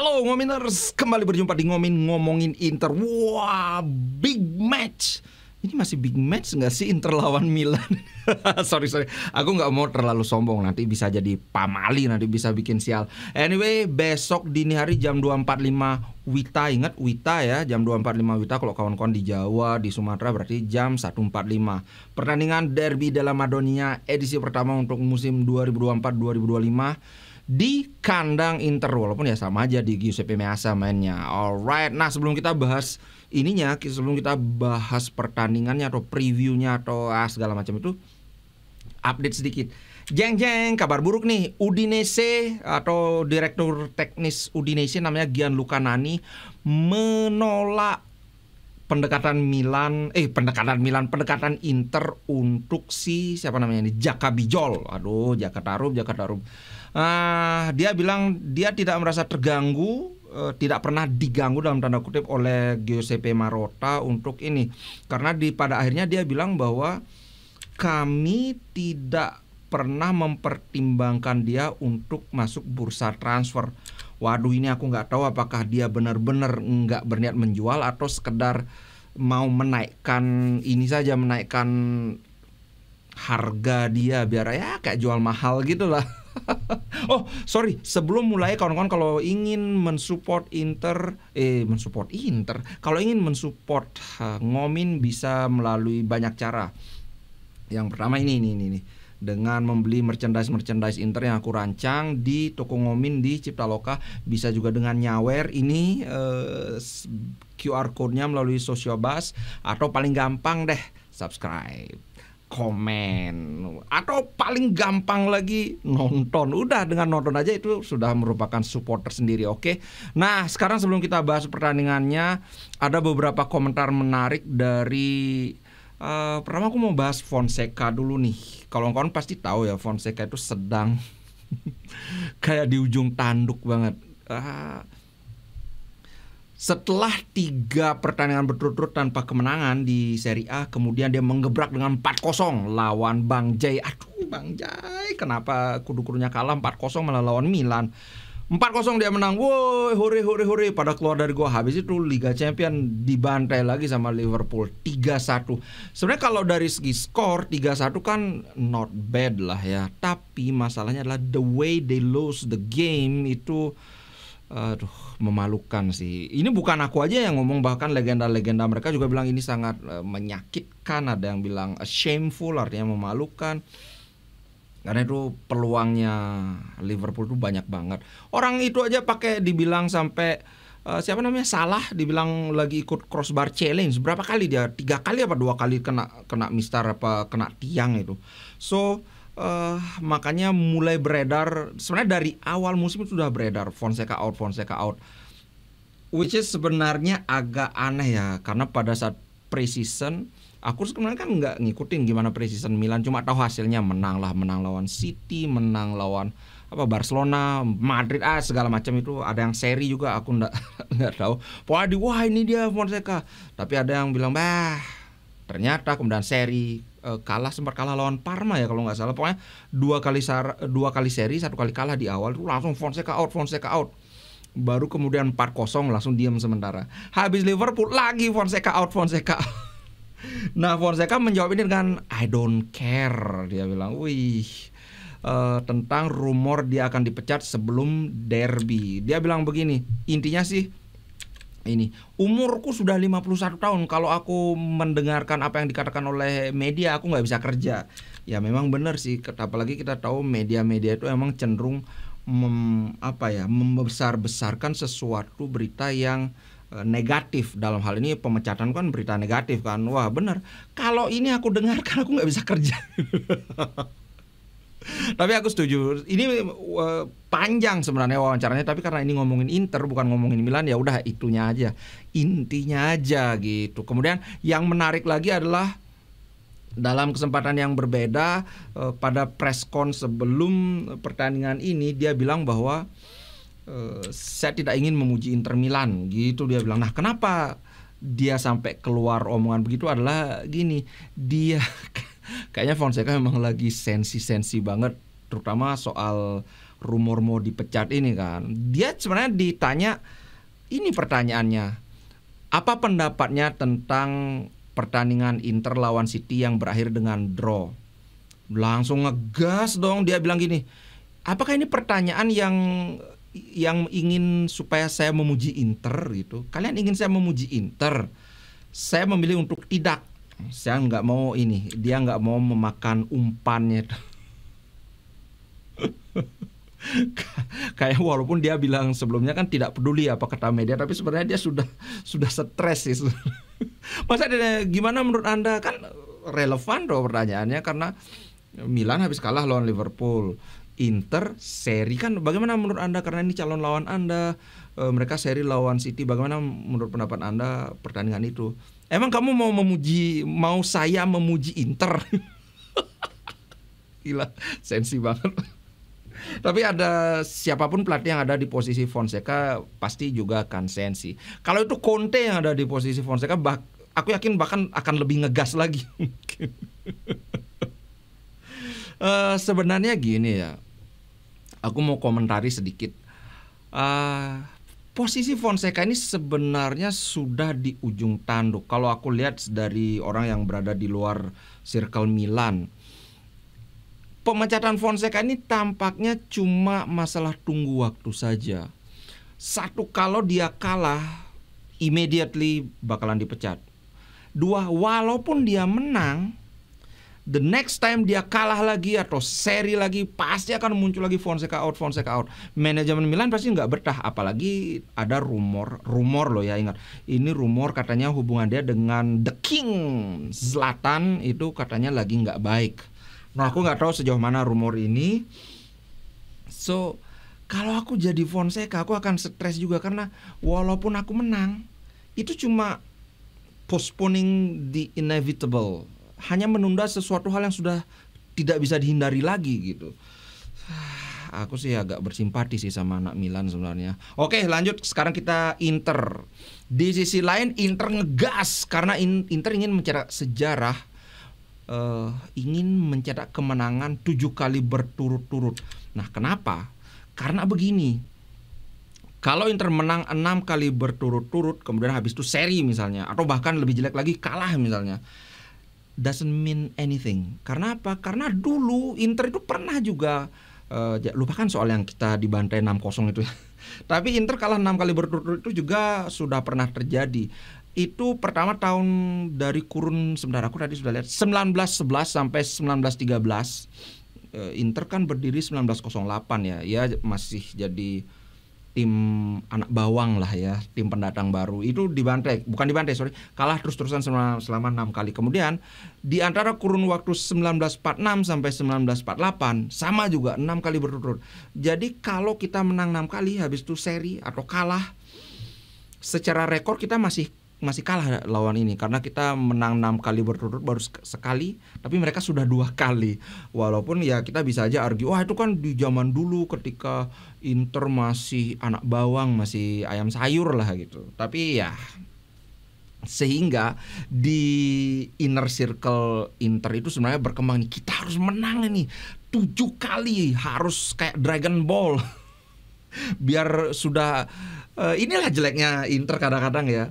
Halo Ngominers, kembali berjumpa di Ngomongin Inter. Wah, big match. Ini masih big match nggak sih Inter lawan Milan? sorry, aku nggak mau terlalu sombong. Nanti bisa jadi pamali, nanti bisa bikin sial. Anyway, besok dini hari jam 2.45 Wita. Ingat Wita ya, jam 2.45 Wita. Kalau kawan-kawan di Jawa, di Sumatera berarti jam 1.45. Pertandingan Derby della Madonnina edisi pertama untuk musim 2024-2025 di kandang Inter, walaupun ya sama aja di Giuseppe Meazza mainnya. Alright, nah sebelum kita bahas ininya, sebelum kita bahas pertandingannya atau previewnya atau segala macam itu, update sedikit. Jeng, kabar buruk nih. Udinese atau direktur teknis Udinese namanya Gianluca Nani menolak pendekatan Inter untuk si siapa namanya ini, Jaka Bijol. Aduh, Jaka Tarum. Dia bilang dia tidak merasa terganggu, tidak pernah diganggu dalam tanda kutip oleh Giuseppe Marotta untuk ini, karena pada akhirnya dia bilang bahwa kami tidak pernah mempertimbangkan dia untuk masuk bursa transfer. Waduh, ini aku nggak tahu apakah dia benar-benar nggak berniat menjual atau sekedar mau menaikkan harga dia biar ya kayak jual mahal gitu lah. Oh sorry, sebelum mulai kawan-kawan, kalau ingin mensupport Inter, kalau ingin mensupport Ngomin bisa melalui banyak cara. Yang pertama ini dengan membeli merchandise Inter yang aku rancang di toko Ngomin di Ciptaloka. Bisa juga dengan nyawer ini QR code-nya melalui Sociobus, atau paling gampang deh subscribe, komen, atau paling gampang lagi nonton. Udah, dengan nonton aja itu sudah merupakan supporter sendiri. Oke. Nah, sekarang sebelum kita bahas pertandingannya, ada beberapa komentar menarik dari pertama aku mau bahas Fonseca dulu nih. Kalau kawan pasti tahu ya, Fonseca itu sedang kayak di ujung tanduk banget. Setelah 3 pertandingan berturut-turut tanpa kemenangan di Serie A, kemudian dia menggebrak dengan 4-0 lawan Bang Jai. Aduh, Bang Jai, kenapa kudu-kudunya kalah 4-0 malah lawan Milan? 4-0 dia menang. Woi, hore pada keluar dari gua. Habis itu Liga Champion dibantai lagi sama Liverpool 3-1. Sebenarnya kalau dari segi skor 3-1 kan not bad lah ya. Tapi masalahnya adalah the way they lose the game itu memalukan sih. Ini bukan aku aja yang ngomong, bahkan legenda-legenda mereka juga bilang ini sangat menyakitkan. Ada yang bilang shameful, artinya memalukan. Karena itu peluangnya Liverpool itu banyak banget. Orang itu aja pakai dibilang sampai siapa namanya, Salah dibilang lagi ikut crossbar challenge. Berapa kali dia? 3 kali apa 2 kali kena mistar apa kena tiang itu. So makanya mulai beredar, sebenarnya dari awal musim itu sudah beredar Fonseca out, which is sebenarnya agak aneh ya, karena pada saat pre-season aku sebenarnya kan nggak ngikutin gimana pre-season Milan, cuma tahu hasilnya menang lawan City, menang lawan Barcelona, Madrid, segala macam itu. Ada yang seri juga aku nggak tahu. Pokoknya wah ini dia Fonseca. Tapi ada yang bilang ternyata kemudian seri sempat kalah lawan Parma ya kalau nggak salah. Pokoknya 2 kali seri, 1 kali kalah di awal itu langsung Fonseca out. Baru kemudian 4-0 langsung diam sementara. Habis Liverpool lagi Fonseca out. Nah, Fonseca menjawab ini dengan I don't care. Dia bilang, tentang rumor dia akan dipecat sebelum derby. Dia bilang begini, intinya sih ini, umurku sudah 51 tahun. Kalau aku mendengarkan apa yang dikatakan oleh media, aku nggak bisa kerja. Ya memang benar sih, apalagi kita tahu media-media itu emang cenderung membesar-besarkan sesuatu berita yang negatif. Dalam hal ini pemecatan kan berita negatif kan. Wah benar, kalau ini aku dengarkan aku nggak bisa kerja. Tapi aku setuju. Ini panjang sebenarnya wawancaranya, tapi karena ini ngomongin Inter bukan ngomongin Milan, ya udah itunya aja, intinya aja gitu. Kemudian yang menarik lagi adalah dalam kesempatan yang berbeda, pada press con sebelum pertandingan ini dia bilang bahwa saya tidak ingin memuji Inter Milan gitu dia bilang. Nah, kenapa dia sampai keluar omongan begitu adalah gini, dia kayaknya Fonseca memang lagi sensi banget, terutama soal rumor mau dipecat ini kan. Dia sebenarnya ditanya, ini pertanyaannya, apa pendapatnya tentang pertandingan Inter lawan City yang berakhir dengan draw? Langsung ngegas dong, dia bilang gini, apakah ini pertanyaan yang ingin supaya saya memuji Inter gitu? Kalian ingin saya memuji Inter? Saya memilih untuk tidak. Saya nggak mau ini. Dia nggak mau memakan umpannya. Kayak walaupun dia bilang sebelumnya kan tidak peduli apa kata media, tapi sebenarnya dia sudah stres sih. Masa gimana menurut Anda? Kan relevan dong pertanyaannya, karena Milan habis kalah lawan Liverpool. Inter seri kan, bagaimana menurut Anda? Karena ini calon lawan Anda. Mereka seri lawan City. Bagaimana menurut pendapat Anda pertandingan itu? Emang kamu mau saya memuji Inter? Gila, sensi banget. Tapi ada siapapun pelatih yang ada di posisi Fonseca pasti juga akan sensi. Kalau itu Conte yang ada di posisi Fonseca, aku yakin bahkan akan lebih ngegas lagi. Sebenarnya gini ya, aku mau komentari sedikit. Posisi Fonseca ini sebenarnya sudah di ujung tanduk. Kalau aku lihat dari orang yang berada di luar circle Milan, pemecatan Fonseca ini tampaknya cuma masalah tunggu waktu saja. Satu, kalau dia kalah, immediately bakalan dipecat. Dua, walaupun dia menang, the next time dia kalah lagi atau seri lagi, pasti akan muncul lagi Fonseca out. Manajemen Milan pasti nggak betah, apalagi ada rumor loh ya, ingat. Ini rumor katanya hubungan dia dengan The King Zlatan itu katanya lagi nggak baik. Nah, aku nggak tahu sejauh mana rumor ini. So, kalau aku jadi Fonseca, aku akan stres juga, karena walaupun aku menang, itu cuma postponing the inevitable. Hanya menunda sesuatu hal yang sudah tidak bisa dihindari lagi gitu. Aku sih agak bersimpati sih sama anak Milan sebenarnya. Oke, lanjut. Sekarang kita Inter. Di sisi lain Inter ngegas karena Inter ingin mencetak sejarah, ingin mencetak kemenangan 7 kali berturut-turut. Nah, kenapa? Karena begini. Kalau Inter menang 6 kali berturut-turut, kemudian habis itu seri misalnya, atau bahkan lebih jelek lagi kalah misalnya, doesn't mean anything. Karena apa? Karena dulu Inter itu pernah juga lupakan soal yang kita dibantai 6-0 itu ya. Tapi Inter kalah 6 kali berturut-turut itu juga sudah pernah terjadi. Itu pertama tahun dari kurun, sebentar aku tadi sudah lihat, 1911 sampai 1913. Inter kan berdiri 1908 ya. Ya masih jadi tim anak bawang lah ya, tim pendatang baru. Itu kalah terus-terusan selama 6 kali. Kemudian di antara kurun waktu 1946 sampai 1948 sama juga 6 kali berturut-turut. Jadi kalau kita menang 6 kali habis itu seri atau kalah, secara rekor kita masih kalah lawan ini, karena kita menang 6 kali berturut-turut baru sekali, tapi mereka sudah 2 kali. Walaupun ya kita bisa aja argue, wah itu kan di zaman dulu ketika Inter masih anak bawang, masih ayam sayur lah gitu. Tapi ya, sehingga di inner circle Inter itu sebenarnya berkembang nih, kita harus menang ini 7 kali, harus kayak Dragon Ball. Biar sudah, inilah jeleknya Inter kadang-kadang ya.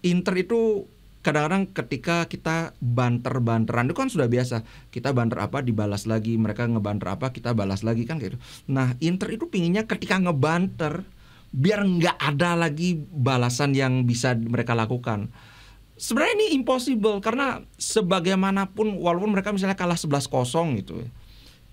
Inter itu kadang-kadang ketika kita banter-banteran itu kan sudah biasa. Kita banter apa dibalas lagi, mereka ngebanter apa kita balas lagi kan gitu. Nah, Inter itu pinginnya ketika ngebanter biar nggak ada lagi balasan yang bisa mereka lakukan. Sebenarnya ini impossible, karena sebagaimanapun walaupun mereka misalnya kalah 11-0 gitu,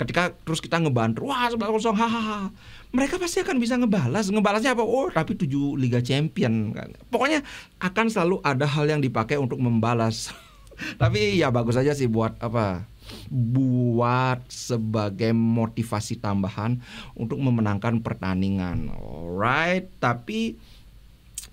ketika terus kita ngebanter, wah 11-0, hahaha, mereka pasti akan bisa ngebalasnya apa? Oh, tapi 7 Liga Champion. Pokoknya akan selalu ada hal yang dipakai untuk membalas. Tapi ya bagus aja sih buat sebagai motivasi tambahan untuk memenangkan pertandingan. Alright, tapi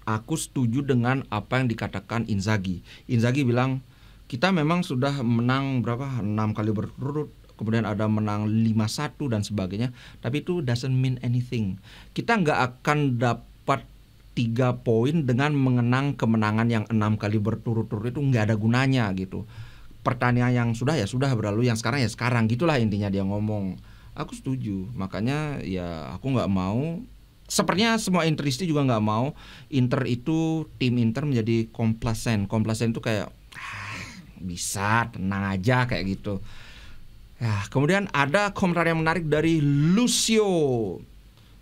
aku setuju dengan apa yang dikatakan Inzaghi. Inzaghi bilang, kita memang sudah menang 6 kali berturut, kemudian ada menang 5-1 dan sebagainya, tapi itu doesn't mean anything. Kita nggak akan dapat 3 poin dengan mengenang kemenangan yang 6 kali berturut-turut, itu nggak ada gunanya gitu. Pertandingan yang sudah berlalu, yang sekarang ya sekarang, gitulah intinya dia ngomong. Aku setuju. Makanya ya aku nggak mau. Sepertinya semua Interisti juga nggak mau Inter itu, tim Inter menjadi komplasen. Komplasen itu kayak bisa tenang aja kayak gitu. Ya, kemudian ada komentar yang menarik dari Lucio,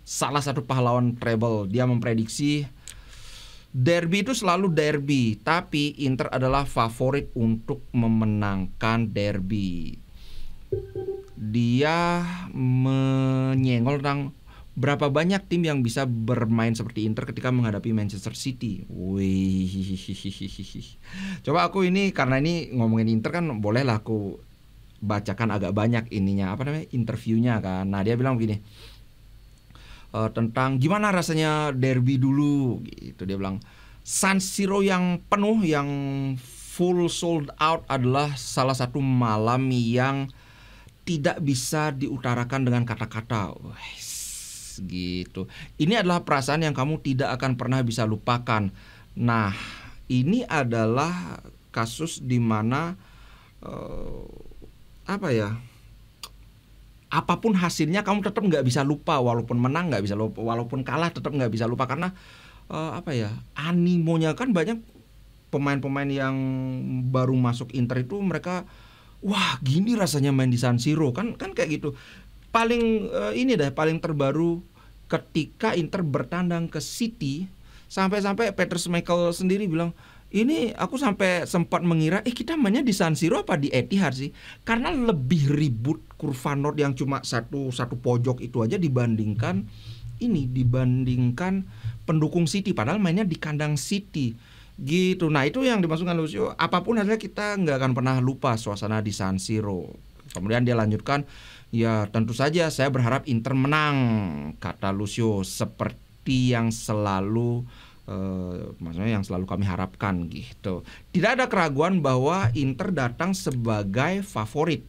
salah satu pahlawan treble. Dia memprediksi derby itu selalu derby, tapi Inter adalah favorit untuk memenangkan derby. Dia menyenggol tentang berapa banyak tim yang bisa bermain seperti Inter ketika menghadapi Manchester City. Wih, coba aku ini, karena ini ngomongin Inter kan, bolehlah aku bacakan agak banyak ininya, apa namanya, interviewnya kan. Nah dia bilang begini, tentang gimana rasanya derby dulu gitu. Dia bilang San Siro yang penuh, yang full sold out adalah salah satu malam yang tidak bisa diutarakan dengan kata-kata. Gitu. Ini adalah perasaan yang kamu tidak akan pernah bisa lupakan. Nah ini adalah kasus di mana apa ya, apapun hasilnya kamu tetap nggak bisa lupa, walaupun menang nggak bisa lupa, walaupun kalah tetap nggak bisa lupa, karena apa ya, animonya kan banyak. Pemain-pemain yang baru masuk Inter itu mereka, wah gini rasanya main di San Siro kan kayak gitu. Paling ini deh, paling terbaru ketika Inter bertandang ke City, sampai-sampai Peter Schmeichel sendiri bilang, ini aku sampai sempat mengira kita mainnya di San Siro apa di Etihad sih, karena lebih ribut kurva Nord yang cuma satu pojok itu aja dibandingkan pendukung City, padahal mainnya di kandang City gitu. Nah itu yang dimaksudkan Lucio, apapun hasilnya kita nggak akan pernah lupa suasana di San Siro. Kemudian dia lanjutkan, ya tentu saja saya berharap Inter menang, kata Lucio, seperti yang selalu maksudnya yang selalu kami harapkan gitu. Tidak ada keraguan bahwa Inter datang sebagai favorit,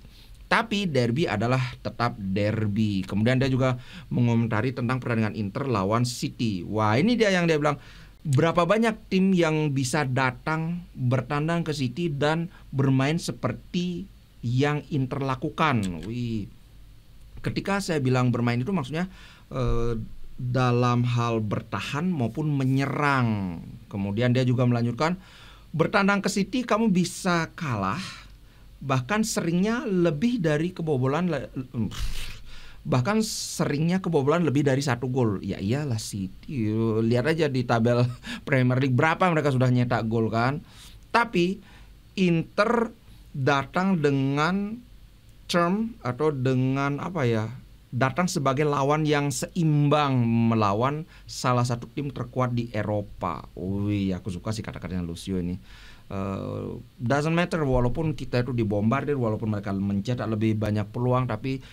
tapi derby adalah tetap derby. Kemudian dia juga mengomentari tentang pertandingan Inter lawan City. Wah ini dia yang dia bilang, berapa banyak tim yang bisa datang bertandang ke City dan bermain seperti yang Inter lakukan. Wih. Ketika saya bilang bermain itu maksudnya dalam hal bertahan maupun menyerang. Kemudian dia juga melanjutkan, bertandang ke City kamu bisa kalah, bahkan seringnya kebobolan lebih dari 1 gol. Ya iyalah City, lihat aja di tabel Premier League berapa mereka sudah nyetak gol kan. Tapi Inter datang dengan atau dengan apa ya, datang sebagai lawan yang seimbang melawan salah satu tim terkuat di Eropa. Wih, aku suka sih kata-katanya Lucio ini. Doesn't matter walaupun kita itu dibombardir, walaupun mereka mencetak lebih banyak peluang, tapi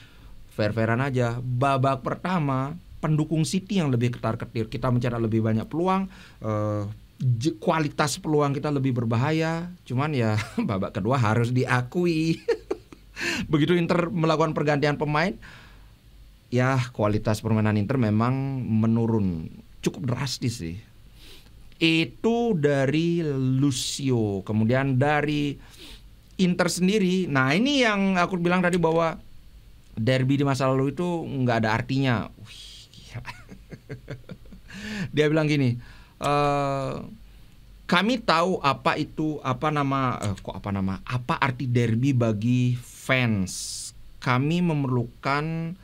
fair-fairan aja. Babak pertama pendukung City yang lebih ketar-ketir, kita mencetak lebih banyak peluang, kualitas peluang kita lebih berbahaya. Cuman ya babak kedua harus diakui begitu Inter melakukan pergantian pemain, ya kualitas permainan Inter memang menurun cukup drastis sih. Itu dari Lucio. Kemudian dari Inter sendiri, nah ini yang aku bilang tadi bahwa derby di masa lalu itu nggak ada artinya. Dia bilang gini, kami tahu apa arti derby bagi fans. Kami memerlukan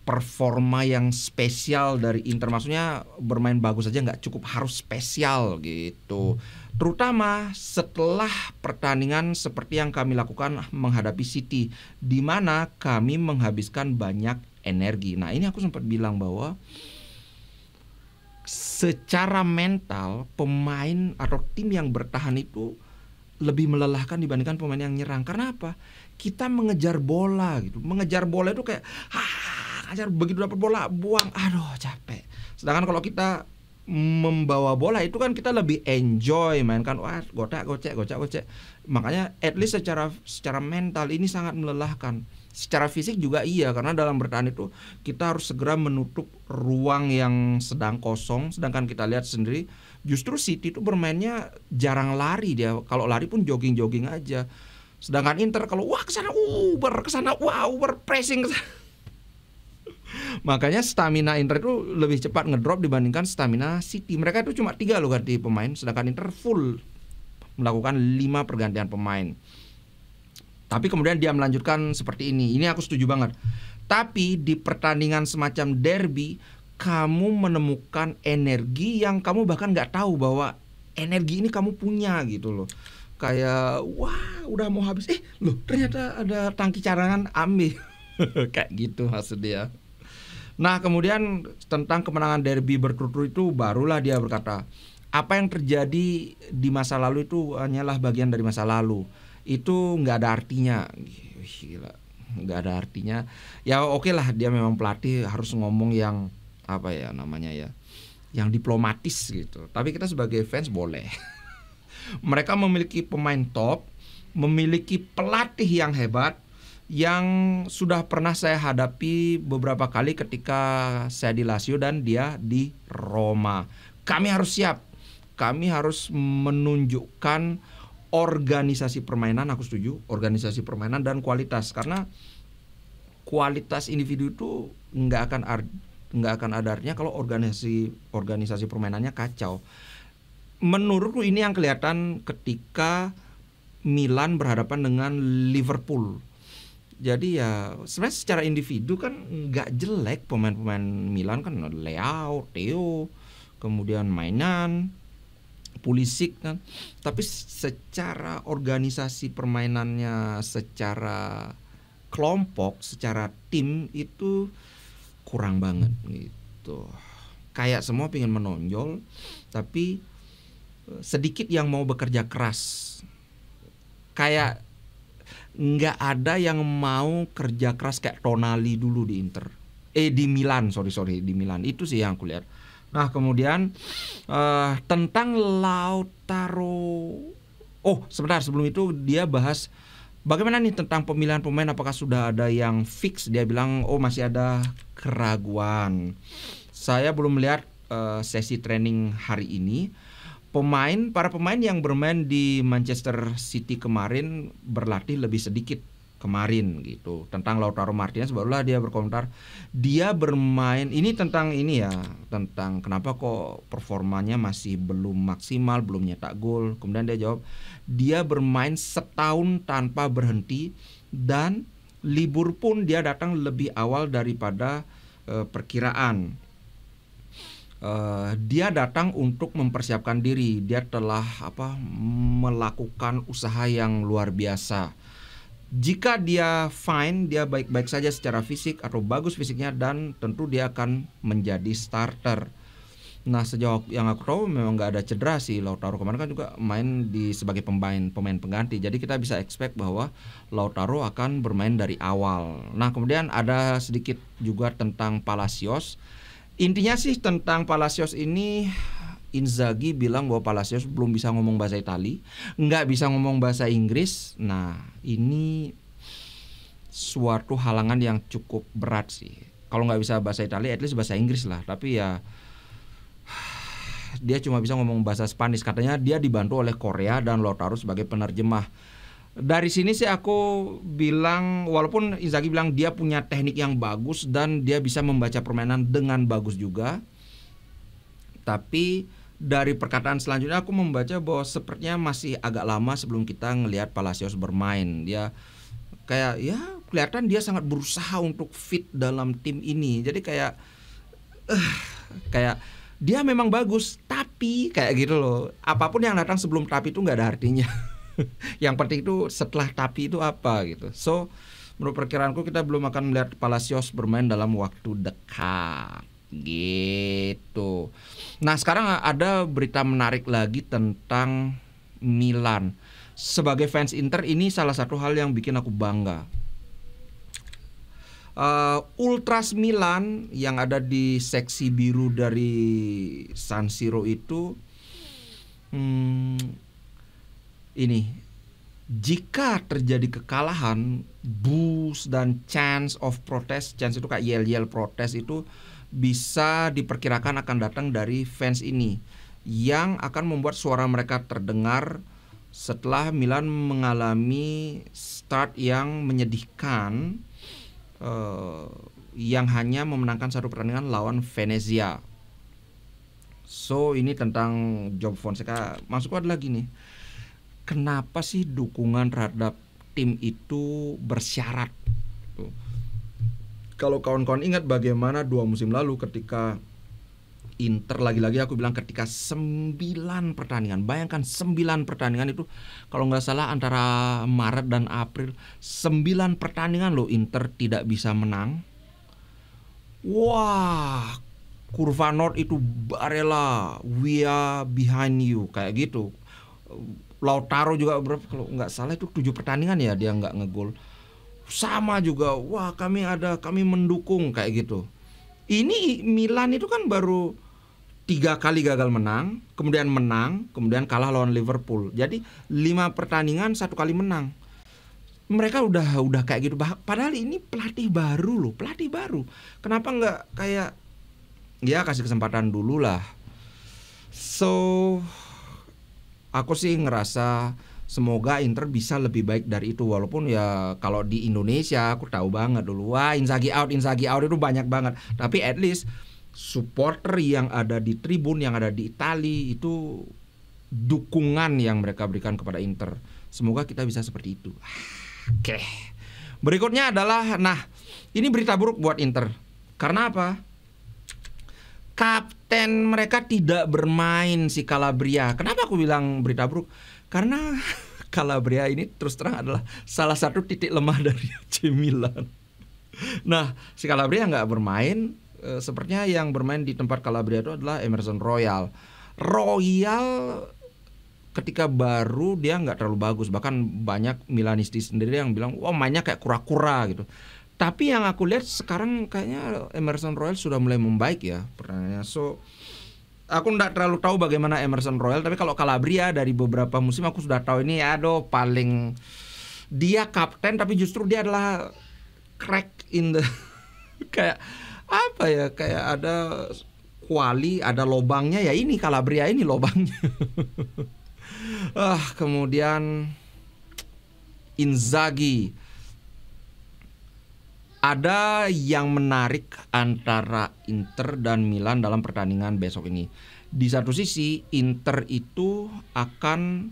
performa yang spesial dari Inter. Maksudnya bermain bagus aja nggak cukup, harus spesial gitu. Terutama setelah pertandingan seperti yang kami lakukan menghadapi City, di mana kami menghabiskan banyak energi. Nah ini aku sempat bilang bahwa secara mental pemain atau tim yang bertahan itu lebih melelahkan dibandingkan pemain yang nyerang. Karena apa? Kita mengejar bola gitu. Mengejar bola itu kayak begitu dapat bola buang, aduh capek. Sedangkan kalau kita membawa bola itu kan kita lebih enjoy mainkan, wah gocek. Makanya at least secara mental ini sangat melelahkan. Secara fisik juga iya, karena dalam bertahan itu kita harus segera menutup ruang yang sedang kosong. Sedangkan kita lihat sendiri, justru City itu bermainnya jarang lari dia. Kalau lari pun jogging aja. Sedangkan Inter kalau wah kesana kesana pressing kesana. Makanya stamina Inter itu lebih cepat ngedrop dibandingkan stamina City. Mereka itu cuma 3 loh ganti pemain, sedangkan Inter full melakukan 5 pergantian pemain. Tapi kemudian dia melanjutkan seperti ini. Ini aku setuju banget. Tapi di pertandingan semacam derby, kamu menemukan energi yang kamu bahkan nggak tahu bahwa energi ini kamu punya gitu loh. Kayak wah udah mau habis, loh ternyata ada tangki cadangan, ambil. Kayak gitu maksudnya. Nah kemudian tentang kemenangan derby berturut-turut itu barulah dia berkata, apa yang terjadi di masa lalu itu hanyalah bagian dari masa lalu. Itu nggak ada artinya. Gila, nggak ada artinya. Ya oke lah, dia memang pelatih harus ngomong yang apa ya namanya ya, yang diplomatis gitu. Tapi kita sebagai fans boleh. Mereka memiliki pemain top, memiliki pelatih yang hebat, yang sudah pernah saya hadapi beberapa kali ketika saya di Lazio dan dia di Roma. Kami harus siap. Kami harus menunjukkan organisasi permainan, aku setuju, organisasi permainan dan kualitas, karena kualitas individu itu nggak akan ada artinya kalau organisasi permainannya kacau. Menurutku ini yang kelihatan ketika Milan berhadapan dengan Liverpool. Jadi ya sebenarnya secara individu kan nggak jelek pemain-pemain Milan kan, Leao, Theo, kemudian Mainan, Pulisic kan. Tapi secara organisasi permainannya, secara kelompok, secara tim itu kurang banget gitu. Kayak semua pengen menonjol, tapi sedikit yang mau bekerja keras. Kayak nggak ada yang mau kerja keras kayak Tonali dulu di Inter. Di Milan, sorry di Milan. Itu sih yang aku lihat. Nah kemudian tentang Lautaro. Oh sebentar, sebelum itu dia bahas bagaimana nih tentang pemilihan pemain, apakah sudah ada yang fix. Dia bilang masih ada keraguan. Saya belum melihat sesi training hari ini. Para pemain yang bermain di Manchester City kemarin berlatih lebih sedikit kemarin gitu. Tentang Lautaro Martinez barulah dia berkomentar. Dia bermain ini tentang kenapa kok performanya masih belum maksimal, belum nyetak gol. Kemudian dia jawab, dia bermain setahun tanpa berhenti dan libur pun dia datang lebih awal daripada perkiraan. Dia datang untuk mempersiapkan diri. Dia telah melakukan usaha yang luar biasa. Jika dia fine, dia baik-baik saja secara fisik atau bagus fisiknya, dan tentu dia akan menjadi starter. Nah sejauh yang aku tahu memang nggak ada cedera sih. Lautaro kemarin kan juga main sebagai pemain pengganti. Jadi kita bisa expect bahwa Lautaro akan bermain dari awal. Nah kemudian ada sedikit juga tentang Palacios. Intinya sih tentang Palacios ini, Inzaghi bilang bahwa Palacios belum bisa ngomong bahasa Itali, nggak bisa ngomong bahasa Inggris. Nah ini suatu halangan yang cukup berat sih. Kalau nggak bisa bahasa Itali, at least bahasa Inggris lah. Tapi ya dia cuma bisa ngomong bahasa Spanish. Katanya dia dibantu oleh Korea dan Lautaro sebagai penerjemah. Dari sini sih aku bilang, walaupun Inzaghi bilang dia punya teknik yang bagus dan dia bisa membaca permainan dengan bagus juga, tapi dari perkataan selanjutnya aku membaca bahwa sepertinya masih agak lama sebelum kita ngelihat Palacios bermain. Dia kayak kelihatan dia sangat berusaha untuk fit dalam tim ini. Jadi kayak dia memang bagus, tapi kayak gitu loh. Apapun yang datang sebelum tapi itu nggak ada artinya. Yang penting itu setelah tapi itu apa gitu. So menurut perkiraanku kita belum akan melihat Palacios bermain dalam waktu dekat gitu. Nah sekarang ada berita menarik lagi tentang Milan. Sebagai fans Inter ini salah satu hal yang bikin aku bangga. Ultras Milan yang ada di seksi biru dari San Siro itu ini, jika terjadi kekalahan, boos dan chance of protest, chance itu kayak yel-yel protes, itu bisa diperkirakan akan datang dari fans ini, yang akan membuat suara mereka terdengar setelah Milan mengalami start yang menyedihkan, yang hanya memenangkan satu pertandingan lawan Venezia. So ini tentang João Fonseca. Maksudku adalah gini, kenapa sih dukungan terhadap tim itu bersyarat? Tuh. Kalau kawan-kawan ingat bagaimana 2 musim lalu ketika Inter, lagi-lagi aku bilang ketika 9 pertandingan, bayangkan 9 pertandingan itu kalau nggak salah antara Maret dan April, 9 pertandingan loh Inter tidak bisa menang. Wah, kurva Nord itu Barella, we are behind you, kayak gitu. Lautaro juga berapa, kalau nggak salah itu 7 pertandingan ya dia nggak ngegol. Sama juga, wah kami mendukung, kayak gitu. Ini Milan itu kan baru 3 kali gagal menang, kemudian kalah lawan Liverpool. Jadi 5 pertandingan 1 kali menang. Mereka udah kayak gitu. Padahal ini pelatih baru. Kenapa nggak kayak ya kasih kesempatan dulu lah. So aku sih ngerasa semoga Inter bisa lebih baik dari itu. Walaupun ya kalau di Indonesia aku tahu banget dulu, wah Inzaghi out itu banyak banget. Tapi at least supporter yang ada di tribun, yang ada di Italia itu dukungan yang mereka berikan kepada Inter. Semoga kita bisa seperti itu. Oke. Berikutnya adalah, nah ini berita buruk buat Inter. Karena apa? Kapten mereka tidak bermain, si Calabria. Kenapa aku bilang berita buruk? Karena Calabria ini terus terang adalah salah satu titik lemah dari AC Milan. Nah, si Calabria nggak bermain. Sepertinya yang bermain di tempat Calabria itu adalah Emerson Royal. Ketika baru dia nggak terlalu bagus. Bahkan banyak Milanisti sendiri yang bilang, wah mainnya kayak kura-kura gitu. Tapi yang aku lihat sekarang kayaknya Emerson Royal sudah mulai membaik ya pertanyaannya. So aku nggak terlalu tahu bagaimana Emerson Royal. Tapi kalau Calabria dari beberapa musim aku sudah tahu ini paling dia kapten, tapi justru dia adalah crack in the kayak apa ya, kayak ada kuali, ada lobangnya ya, ini Calabria ini lobangnya. Kemudian Inzaghi. Ada yang menarik antara Inter dan Milan dalam pertandingan besok ini. Di satu sisi Inter itu akan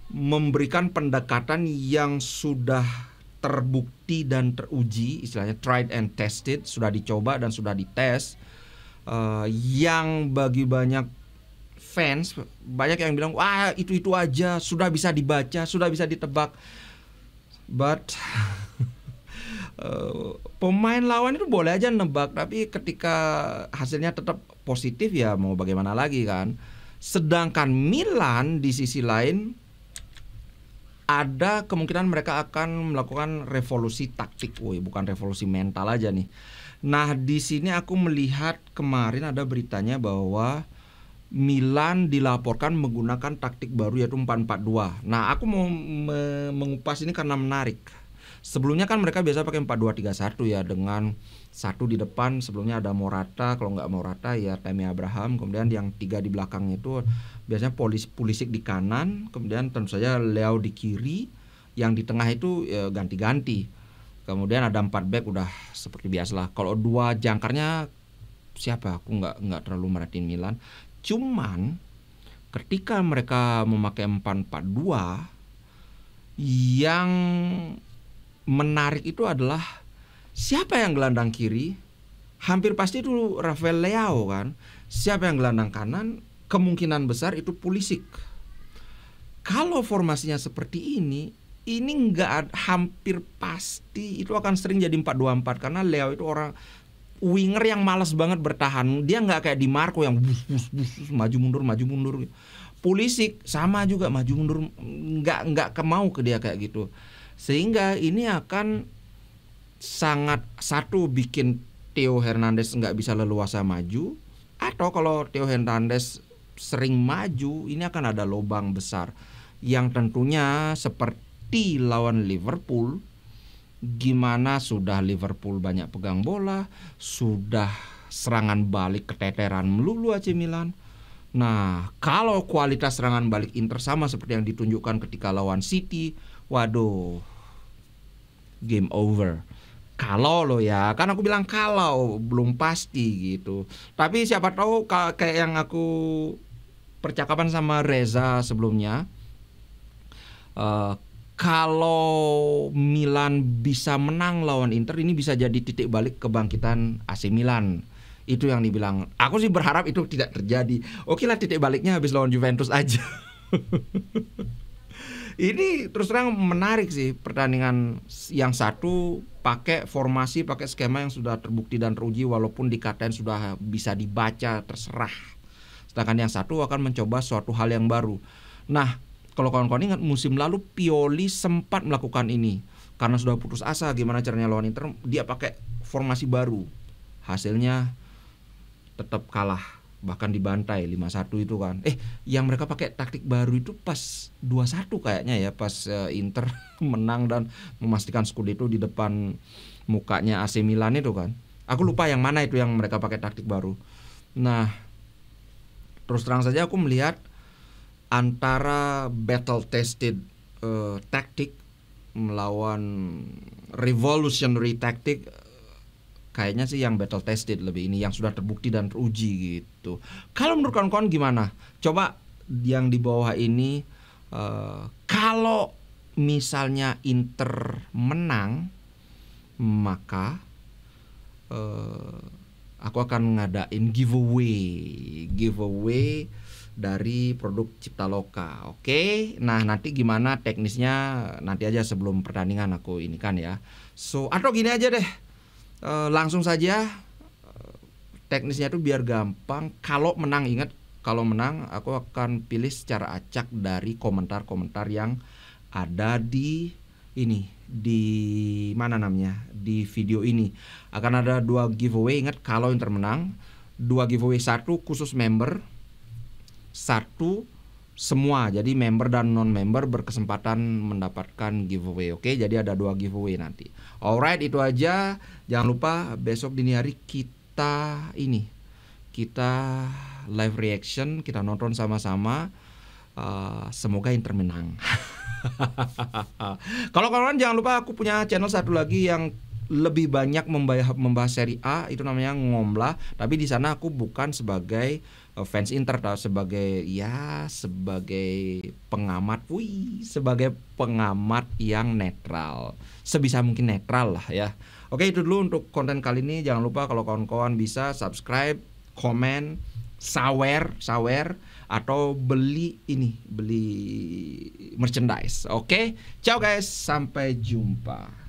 memberikan pendekatan yang sudah terbukti dan teruji, istilahnya tried and tested, sudah dicoba dan sudah dites, yang bagi banyak fans, banyak yang bilang wah itu aja, sudah bisa dibaca, sudah bisa ditebak. But pemain lawan itu boleh aja nebak, tapi ketika hasilnya tetap positif ya mau bagaimana lagi kan. Sedangkan Milan di sisi lain ada kemungkinan mereka akan melakukan revolusi taktik, bukan revolusi mental aja nih. Nah di sini aku melihat kemarin ada beritanya bahwa Milan dilaporkan menggunakan taktik baru yaitu 4-4-2. Nah aku mau mengupas ini karena menarik. Sebelumnya kan mereka biasa pakai 4-2-3-1 ya, dengan satu di depan, sebelumnya ada Morata, kalau nggak Morata ya Tammy Abraham, kemudian yang 3 di belakangnya itu biasanya Pulisic di kanan, kemudian tentu saja Leao di kiri, yang di tengah itu ya ganti-ganti. Kemudian ada 4 back udah seperti biasalah. Kalau 2 jangkarnya siapa? Aku nggak terlalu merhatiin Milan. Cuman ketika mereka memakai 4-4-2, yang menarik itu adalah siapa yang gelandang kiri? Hampir pasti itu Rafael Leao kan. Siapa yang gelandang kanan? Kemungkinan besar itu Pulisic. Kalau formasinya seperti ini hampir pasti itu akan sering jadi 4-2-4, karena Leao itu orang winger yang malas banget bertahan. Dia nggak kayak Di Marco yang bus maju mundur. Pulisic sama juga maju mundur, nggak kemau ke dia kayak gitu. Sehingga ini akan sangat, satu, bikin Theo Hernandez nggak bisa leluasa maju, atau kalau Theo Hernandez sering maju ini akan ada lubang besar yang tentunya seperti lawan Liverpool, gimana sudah Liverpool banyak pegang bola, sudah serangan balik keteteran melulu AC Milan. Nah, kalau kualitas serangan balik Inter sama seperti yang ditunjukkan ketika lawan City, waduh, game over. Kalau lo ya, kan aku bilang kalau, belum pasti gitu. Tapi siapa tahu kayak yang aku percakapan sama Reza sebelumnya, kalau Milan bisa menang lawan Inter, ini bisa jadi titik balik kebangkitan AC Milan. Itu yang dibilang. Aku sih berharap itu tidak terjadi. Oke lah, titik baliknya habis lawan Juventus aja. Ini terus terang menarik sih, pertandingan yang satu pakai formasi, pakai skema yang sudah terbukti dan teruji, walaupun dikatain sudah bisa dibaca, terserah. Sedangkan yang satu akan mencoba suatu hal yang baru. Nah, kalau kawan-kawan ingat musim lalu Pioli sempat melakukan ini. Karena sudah putus asa gimana caranya lawan Inter, dia pakai formasi baru. Hasilnya tetap kalah, bahkan dibantai 5-1 itu kan. Yang mereka pakai taktik baru itu pas 2-1 kayaknya ya, pas Inter menang dan memastikan Scudetto di depan mukanya AC Milan itu kan. Aku lupa yang mana itu yang mereka pakai taktik baru. Nah, terus terang saja aku melihat antara battle tested taktik melawan revolutionary taktik, kayaknya sih yang battle tested lebih ini, yang sudah terbukti dan teruji gitu. Kalau menurut kawan-kawan gimana? Coba yang di bawah ini, kalau misalnya Inter menang, maka aku akan ngadain giveaway dari produk Cipta Loka. Oke. Nah, nanti gimana teknisnya nanti aja sebelum pertandingan aku ini kan ya. So, atau gini aja deh. Langsung saja, teknisnya itu biar gampang. Kalau menang, ingat, kalau menang aku akan pilih secara acak dari komentar-komentar yang ada di ini, di mana namanya, di video ini. Akan ada 2 giveaway. Ingat, kalau Inter menang, 2 giveaway, 1 khusus member, 1 semua. Jadi member dan non member berkesempatan mendapatkan giveaway. Oke, jadi ada 2 giveaway nanti. Alright, itu aja. Jangan lupa besok dini hari kita live reaction, kita nonton sama-sama. Semoga Inter menang. Kalau kawan-kawan jangan lupa, aku punya channel satu lagi yang lebih banyak membahas Serie A, itu namanya Ngomla. Tapi di sana aku bukan sebagai fans Inter, sebagai pengamat, sebagai pengamat yang netral, sebisa mungkin netral lah ya. Oke, itu dulu untuk konten kali ini. Jangan lupa kalau kawan-kawan bisa subscribe, komen, sawer atau beli merchandise. Oke, ciao guys, sampai jumpa.